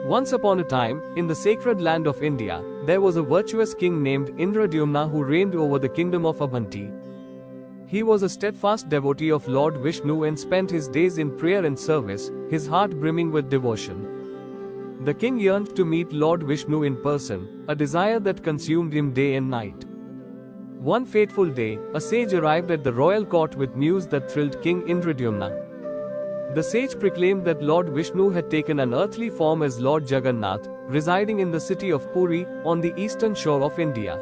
Once upon a time, in the sacred land of India, there was a virtuous king named Indradyumna who reigned over the kingdom of Abanti. He was a steadfast devotee of Lord Vishnu and spent his days in prayer and service, his heart brimming with devotion. The king yearned to meet Lord Vishnu in person, a desire that consumed him day and night. One fateful day, a sage arrived at the royal court with news that thrilled King Indradyumna. The sage proclaimed that Lord Vishnu had taken an earthly form as Lord Jagannath, residing in the city of Puri, on the eastern shore of India.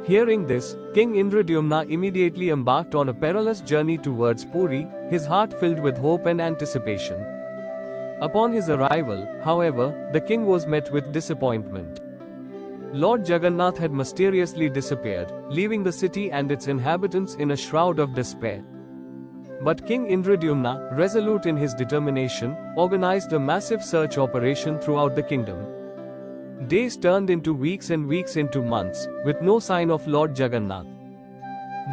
Hearing this, King Indradyumna immediately embarked on a perilous journey towards Puri, his heart filled with hope and anticipation. Upon his arrival, however, the king was met with disappointment. Lord Jagannath had mysteriously disappeared, leaving the city and its inhabitants in a shroud of despair. But King Indradyumna, resolute in his determination, organized a massive search operation throughout the kingdom. Days turned into weeks and weeks into months, with no sign of Lord Jagannath.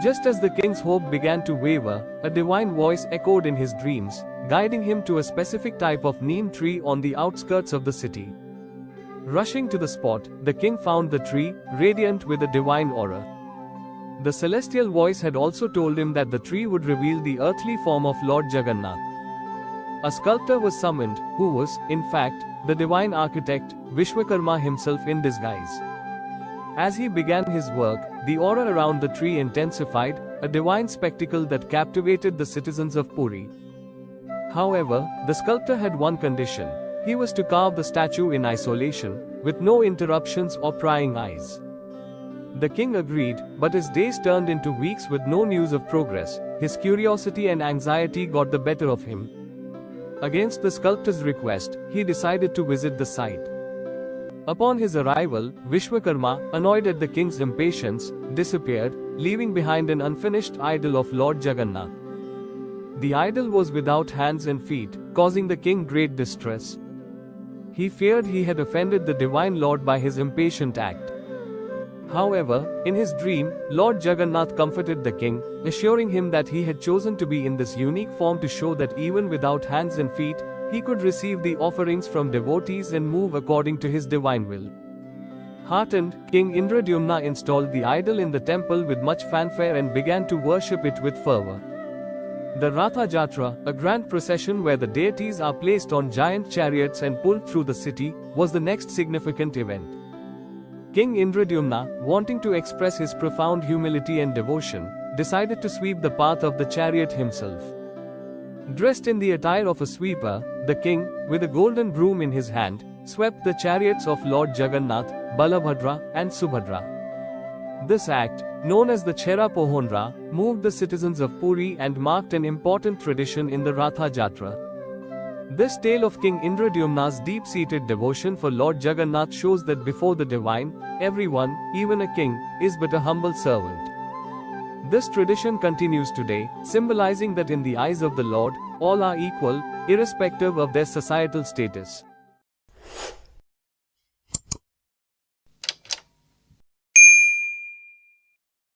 Just as the king's hope began to waver, a divine voice echoed in his dreams, guiding him to a specific type of neem tree on the outskirts of the city. Rushing to the spot, the king found the tree, radiant with a divine aura. The celestial voice had also told him that the tree would reveal the earthly form of Lord Jagannath. A sculptor was summoned, who was, in fact, the divine architect, Vishwakarma himself in disguise. As he began his work, the aura around the tree intensified, a divine spectacle that captivated the citizens of Puri. However, the sculptor had one condition: he was to carve the statue in isolation, with no interruptions or prying eyes. The king agreed, but as days turned into weeks with no news of progress, his curiosity and anxiety got the better of him. Against the sculptor's request, he decided to visit the site. Upon his arrival, Vishwakarma, annoyed at the king's impatience, disappeared, leaving behind an unfinished idol of Lord Jagannath. The idol was without hands and feet, causing the king great distress. He feared he had offended the divine Lord by his impatient act. However, in his dream, Lord Jagannath comforted the king, assuring him that he had chosen to be in this unique form to show that even without hands and feet, he could receive the offerings from devotees and move according to his divine will. Heartened, King Indradyumna installed the idol in the temple with much fanfare and began to worship it with fervor. The Ratha Yatra, a grand procession where the deities are placed on giant chariots and pulled through the city, was the next significant event. King Indradyumna, wanting to express his profound humility and devotion, decided to sweep the path of the chariot himself. Dressed in the attire of a sweeper, the king, with a golden broom in his hand, swept the chariots of Lord Jagannath, Balabhadra, and Subhadra. This act, known as the Chera Pohonra, moved the citizens of Puri and marked an important tradition in the Ratha Yatra. This tale of King Indradyumna's deep-seated devotion for Lord Jagannath shows that before the divine, everyone, even a king, is but a humble servant. This tradition continues today, symbolizing that in the eyes of the Lord, all are equal, irrespective of their societal status.